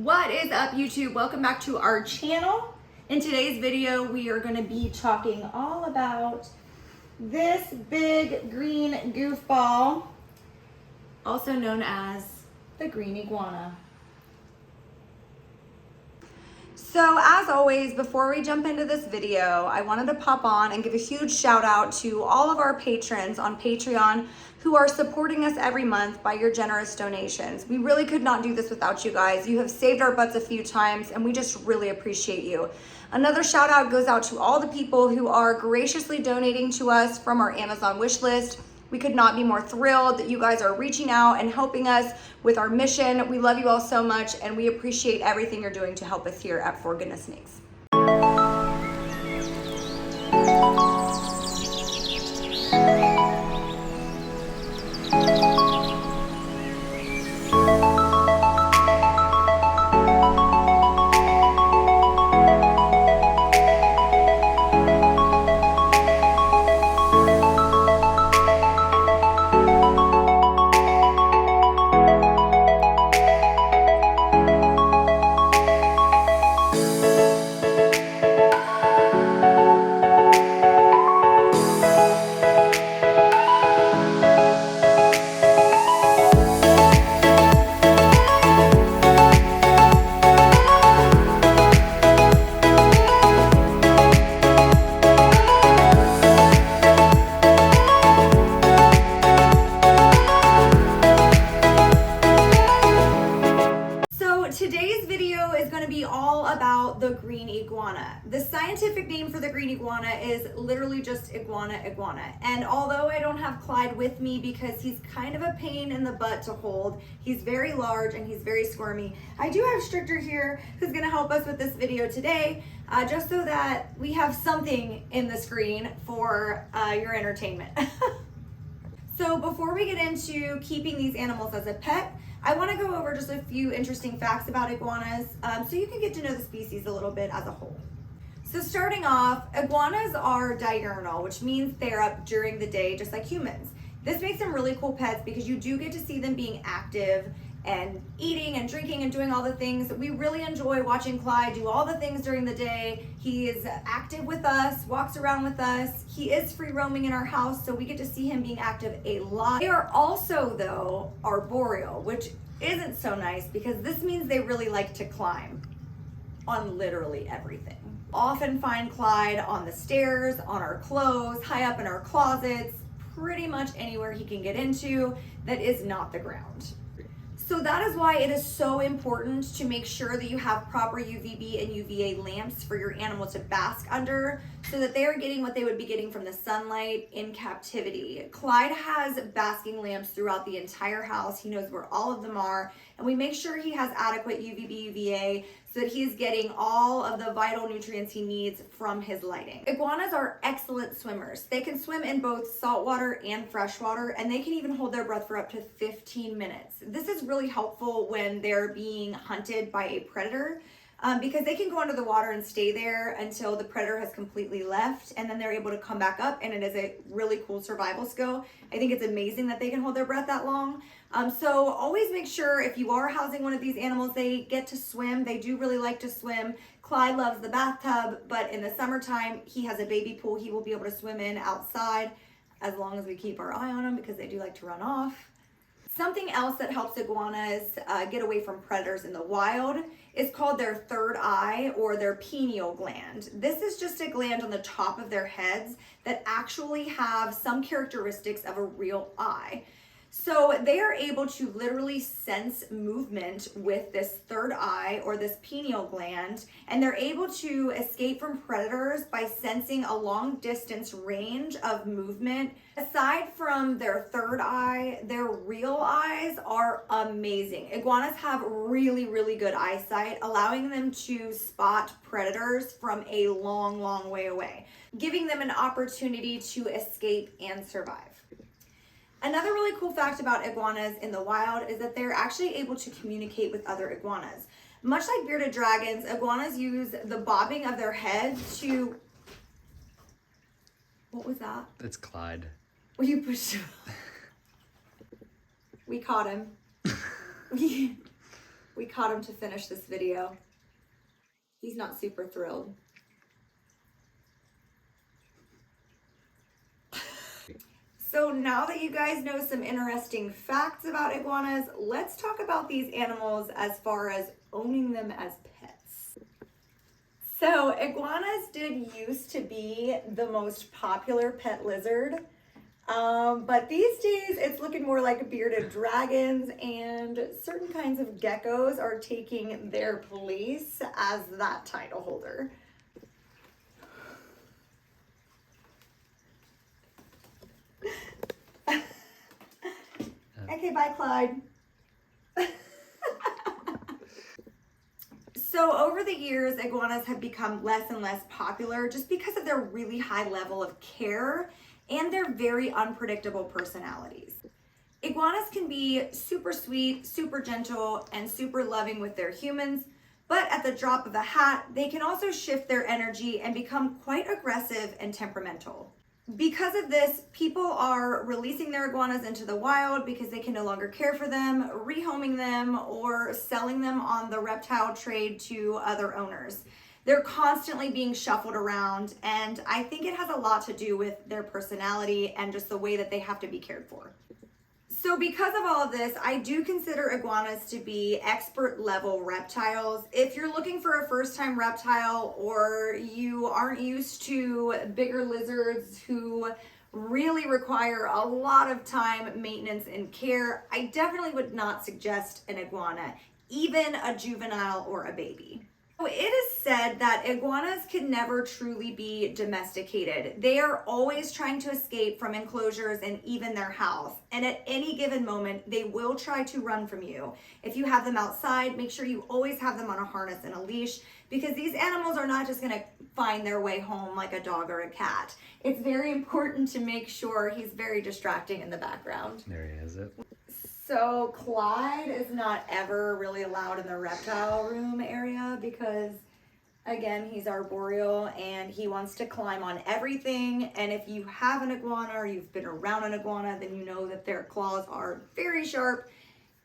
What is up, YouTube? Welcome back to our channel. In today's video, we are going to be talking all about this big green goofball, also known as the green iguana. So as always, before we jump into this video, I wanted to pop on and give a huge shout out to all of our patrons on Patreon who are supporting us every month by your generous donations. We really could not do this without you guys. You have saved our butts a few times and we just really appreciate you. Another shout out goes out to all the people who are graciously donating to us from our Amazon wish list. We could not be more thrilled that you guys are reaching out and helping us with our mission. We love you all so much and we appreciate everything you're doing to help us here at For Goodness Snakes. Today's video is going to be all about the green iguana. The scientific name for the green iguana is literally just iguana. And although I don't have Clyde with me because he's kind of a pain in the butt to hold, he's very large and he's very squirmy, I do have Stricter here who's going to help us with this video today, just so that we have something in the screen for your entertainment. So before we get into keeping these animals as a pet, I want to go over just a few interesting facts about iguanas so you can get to know the species a little bit as a whole. So starting off, iguanas are diurnal, which means they're up during the day just like humans. This makes them really cool pets because you do get to see them being active and eating and drinking and doing all the things. We really enjoy watching Clyde do all the things during the day. He is active with us, walks around with us. He is free roaming in our house, so we get to see him being active a lot. They are also, though, arboreal, which isn't so nice because this means they really like to climb on literally everything. Often find Clyde on the stairs, on our clothes, high up in our closets, pretty much anywhere he can get into that is not the ground. So that is why it is so important to make sure that you have proper UVB and UVA lamps for your animal to bask under so that they are getting what they would be getting from the sunlight in captivity. Clyde has basking lamps throughout the entire house. He knows where all of them are, and we make sure he has adequate UVB, UVA so that he is getting all of the vital nutrients he needs from his lighting. Iguanas are excellent swimmers. They can swim in both saltwater and freshwater, and they can even hold their breath for up to 15 minutes. This is really helpful when they're being hunted by a predator because they can go under the water and stay there until the predator has completely left, and then they're able to come back up, and it is a really cool survival skill. I think it's amazing that they can hold their breath that long. So always make sure if you are housing one of these animals, they get to swim. They do really like to swim. Clyde loves the bathtub, but in the summertime, he has a baby pool he will be able to swim in outside as long as we keep our eye on them because they do like to run off. Something else that helps iguanas get away from predators in the wild is called their third eye or their pineal gland. This is just a gland on the top of their heads that actually have some characteristics of a real eye. So they are able to literally sense movement with this third eye or this pineal gland, and they're able to escape from predators by sensing a long distance range of movement. Aside from their third eye, their real eyes are amazing. Iguanas have really, really good eyesight, allowing them to spot predators from a long, long way away, giving them an opportunity to escape and survive. Another really cool fact about iguanas in the wild is that they're actually able to communicate with other iguanas. Much like bearded dragons, iguanas use the bobbing of their head to... What was that? That's Clyde. Well, you pushed him. We caught him. We We caught him to finish this video. He's not super thrilled. So now that you guys know some interesting facts about iguanas, let's talk about these animals as far as owning them as pets. So iguanas did used to be the most popular pet lizard, but these days it's looking more like bearded dragons, and certain kinds of geckos are taking their place as that title holder. Okay, bye, Clyde. So over the years, iguanas have become less and less popular just because of their really high level of care and their very unpredictable personalities. Iguanas can be super sweet, super gentle, and super loving with their humans, but at the drop of a hat, they can also shift their energy and become quite aggressive and temperamental. Because of this, people are releasing their iguanas into the wild because they can no longer care for them, rehoming them, or selling them on the reptile trade to other owners. They're constantly being shuffled around, and I think it has a lot to do with their personality and just the way that they have to be cared for. So because of all of this, I do consider iguanas to be expert level reptiles. If you're looking for a first time reptile, or you aren't used to bigger lizards who really require a lot of time, maintenance, and care, I definitely would not suggest an iguana, even a juvenile or a baby. It is said that iguanas can never truly be domesticated. They are always trying to escape from enclosures and even their house. And at any given moment, they will try to run from you. If you have them outside, make sure you always have them on a harness and a leash, because these animals are not just gonna find their way home like a dog or a cat. It's very important to make sure he's very distracting in the background. There he is it. So Clyde is not ever really allowed in the reptile room area because, again, he's arboreal and he wants to climb on everything. And if you have an iguana or you've been around an iguana, then you know that their claws are very sharp.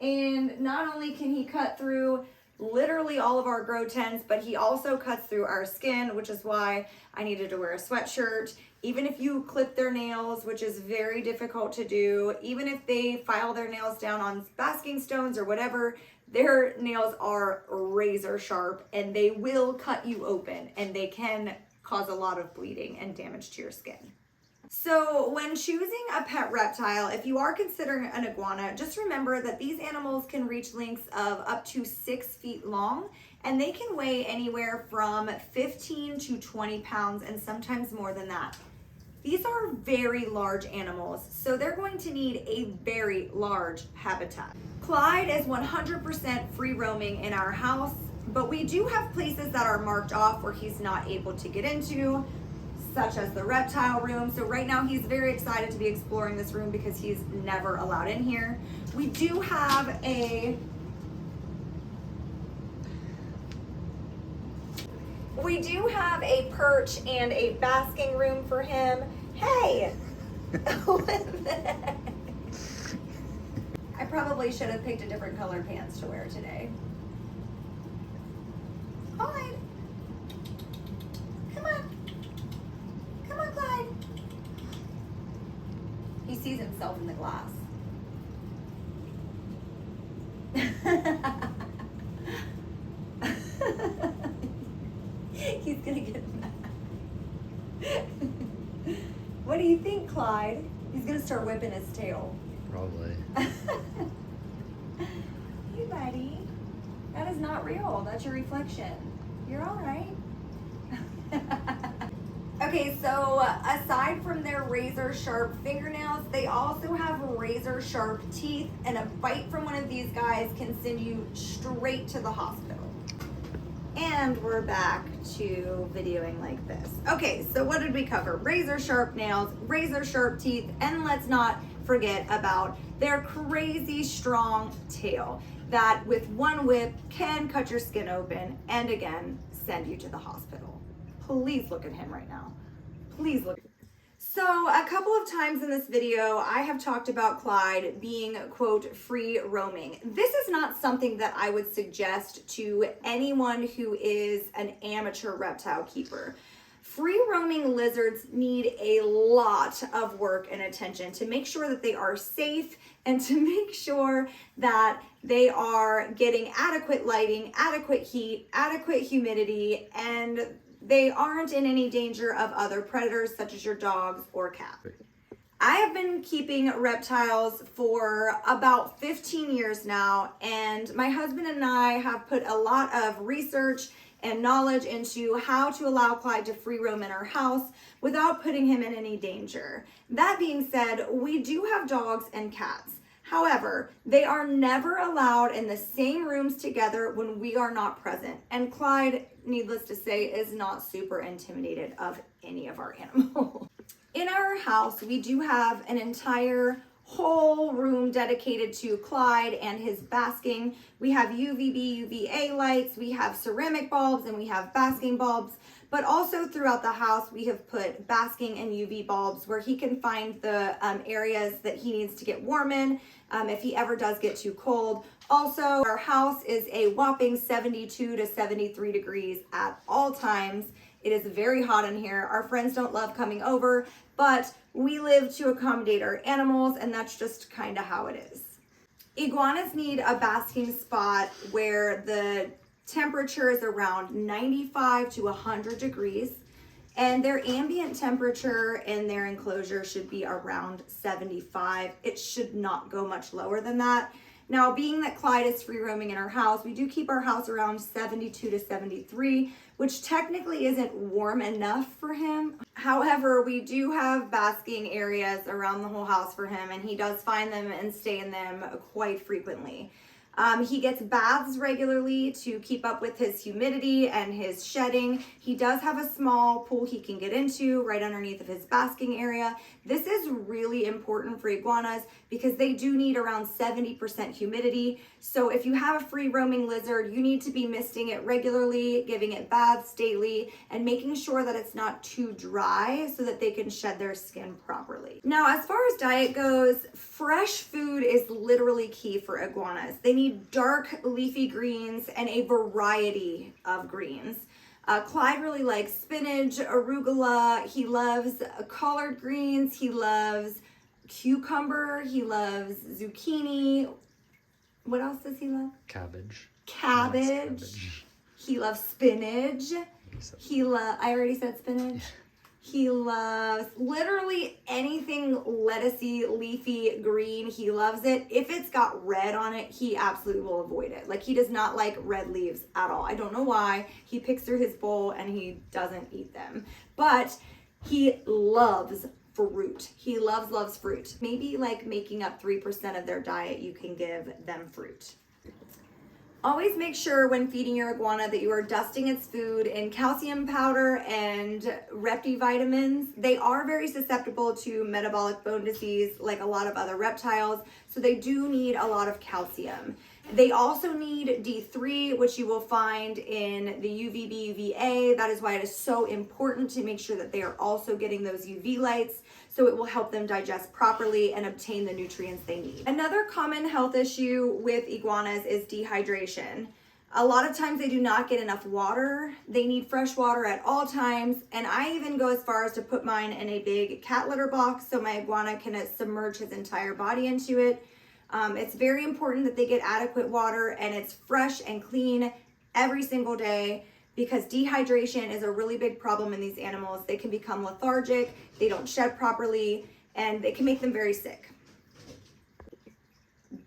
And not only can he cut through literally all of our grow tents, but he also cuts through our skin, which is why I needed to wear a sweatshirt. Even if you clip their nails, which is very difficult to do, even if they file their nails down on basking stones or whatever, their nails are razor sharp and they will cut you open, and they can cause a lot of bleeding and damage to your skin. So when choosing a pet reptile, if you are considering an iguana, just remember that these animals can reach lengths of up to 6 feet long, and they can weigh anywhere from 15 to 20 pounds and sometimes more than that. These are very large animals, so they're going to need a very large habitat. Clyde is 100% free roaming in our house, but we do have places that are marked off where he's not able to get into, such as the reptile room. So right now he's very excited to be exploring this room because he's never allowed in here. We do have a perch and a basking room for him. Hey! I probably should have picked a different color pants to wear today. Clyde! Come on! Come on, Clyde! He sees himself in the glass. He's gonna get mad. What do you think, Clyde? He's gonna start whipping his tail. Probably. Hey, buddy. That is not real. That's your reflection. You're all right. Okay, so aside from their razor sharp fingernails, they also have razor sharp teeth, and a bite from one of these guys can send you straight to the hospital. And we're back to videoing like this. Okay, so what did we cover? Razor sharp nails, razor sharp teeth, and let's not forget about their crazy strong tail that with one whip can cut your skin open and again, send you to the hospital. Please look at him right now. Please look. So a couple of times in this video, I have talked about Clyde being, quote, free roaming. This is not something that I would suggest to anyone who is an amateur reptile keeper. Free roaming lizards need a lot of work and attention to make sure that they are safe and to make sure that they are getting adequate lighting, adequate heat, adequate humidity, and they aren't in any danger of other predators such as your dogs or cats. I have been keeping reptiles for about 15 years now, and my husband and I have put a lot of research and knowledge into how to allow Clyde to free roam in our house without putting him in any danger. That being said, we do have dogs and cats. However, they are never allowed in the same rooms together when we are not present. And Clyde, needless to say, is not super intimidated of any of our animals. In our house, we do have an entire whole room dedicated to Clyde and his basking. We have UVB, UVA lights, we have ceramic bulbs, and we have basking bulbs. But also throughout the house, we have put basking and UV bulbs where he can find the areas that he needs to get warm in if he ever does get too cold. Also, our house is a whopping 72 to 73 degrees at all times. It is very hot in here. Our friends don't love coming over, but we live to accommodate our animals, and that's just kind of how it is. Iguanas need a basking spot where the temperature is around 95 to 100 degrees, and their ambient temperature in their enclosure should be around 75. It should not go much lower than that. Now, being that Clyde is free roaming in our house, we do keep our house around 72 to 73, which technically isn't warm enough for him. However, we do have basking areas around the whole house for him, and he does find them and stay in them quite frequently. He gets baths regularly to keep up with his humidity and his shedding. He does have a small pool he can get into right underneath of his basking area. This is really important for iguanas because they do need around 70% humidity. So if you have a free roaming lizard, you need to be misting it regularly, giving it baths daily, and making sure that it's not too dry so that they can shed their skin properly. Now, as far as diet goes, fresh food is literally key for iguanas. They need dark leafy greens and a variety of greens. Clyde really likes spinach, arugula. He loves collard greens. He loves cucumber. He loves zucchini. What else does he love? Cabbage. Cabbage. He loves spinach. I already said spinach. He loves literally anything lettucey, leafy, green. He loves it. If it's got red on it, he absolutely will avoid it. Like, he does not like red leaves at all. I don't know why. He picks through his bowl and he doesn't eat them. But he loves fruit. He loves fruit. Maybe like making up 3% of their diet, you can give them fruit. Always make sure when feeding your iguana that you are dusting its food in calcium powder and reptivitamins. They are very susceptible to metabolic bone disease like a lot of other reptiles, so they do need a lot of calcium. They also need D3, which you will find in the UVB, UVA. That is why it is so important to make sure that they are also getting those UV lights, so it will help them digest properly and obtain the nutrients they need. Another common health issue with iguanas is dehydration. A lot of times they do not get enough water. They need fresh water at all times, and I even go as far as to put mine in a big cat litter box so my iguana can submerge his entire body into it. It's very important that they get adequate water and it's fresh and clean every single day, because dehydration is a really big problem in these animals. They can become lethargic, they don't shed properly, and it can make them very sick.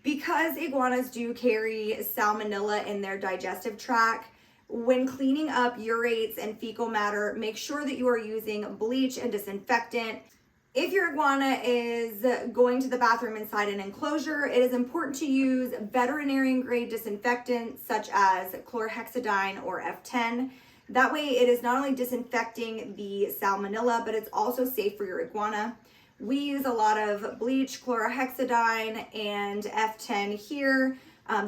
Because iguanas do carry salmonella in their digestive tract, when cleaning up urates and fecal matter, make sure that you are using bleach and disinfectant. If your iguana is going to the bathroom inside an enclosure, it is important to use veterinarian grade disinfectant such as chlorhexidine or F10. That way it is not only disinfecting the salmonella, but it's also safe for your iguana. We use a lot of bleach, chlorhexidine, and F10 here.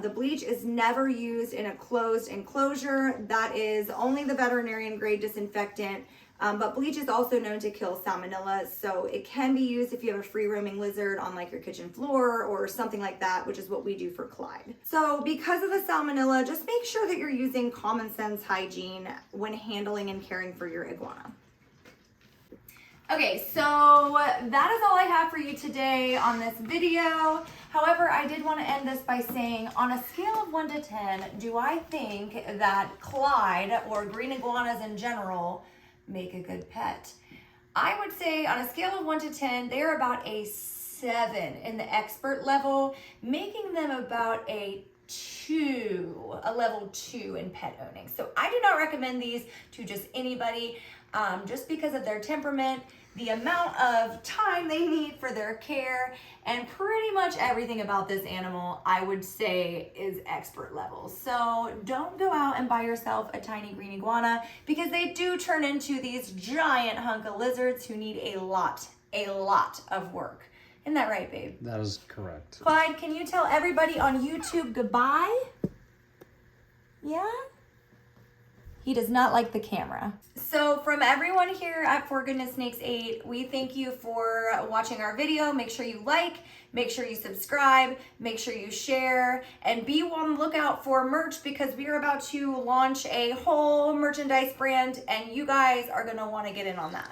The bleach is never used in a closed enclosure. That is only the veterinarian grade disinfectant. But bleach is also known to kill salmonella, so it can be used if you have a free roaming lizard on like your kitchen floor or something like that, which is what we do for Clyde. So because of the salmonella, just make sure that you're using common sense hygiene when handling and caring for your iguana. Okay, so that is all I have for you today on this video. However, I did want to end this by saying, on a scale of 1 to 10, do I think that Clyde, or green iguanas in general, make a good pet? I would say on a scale of 1 to 10, they're about a 7 in the expert level, making them about a level 2 in pet owning. So I do not recommend these to just anybody, just because of their temperament, the amount of time they need for their care, and pretty much everything about this animal, I would say, is expert level. So don't go out and buy yourself a tiny green iguana, because they do turn into these giant hunk of lizards who need a lot of work. Isn't that right, babe? That is correct. Clyde, can you tell everybody on YouTube goodbye? Yeah? He does not like the camera. So from everyone here at For Goodness Snakes 8, we thank you for watching our video. Make sure you like, make sure you subscribe, make sure you share, and be on the lookout for merch, because we are about to launch a whole merchandise brand and you guys are gonna wanna get in on that.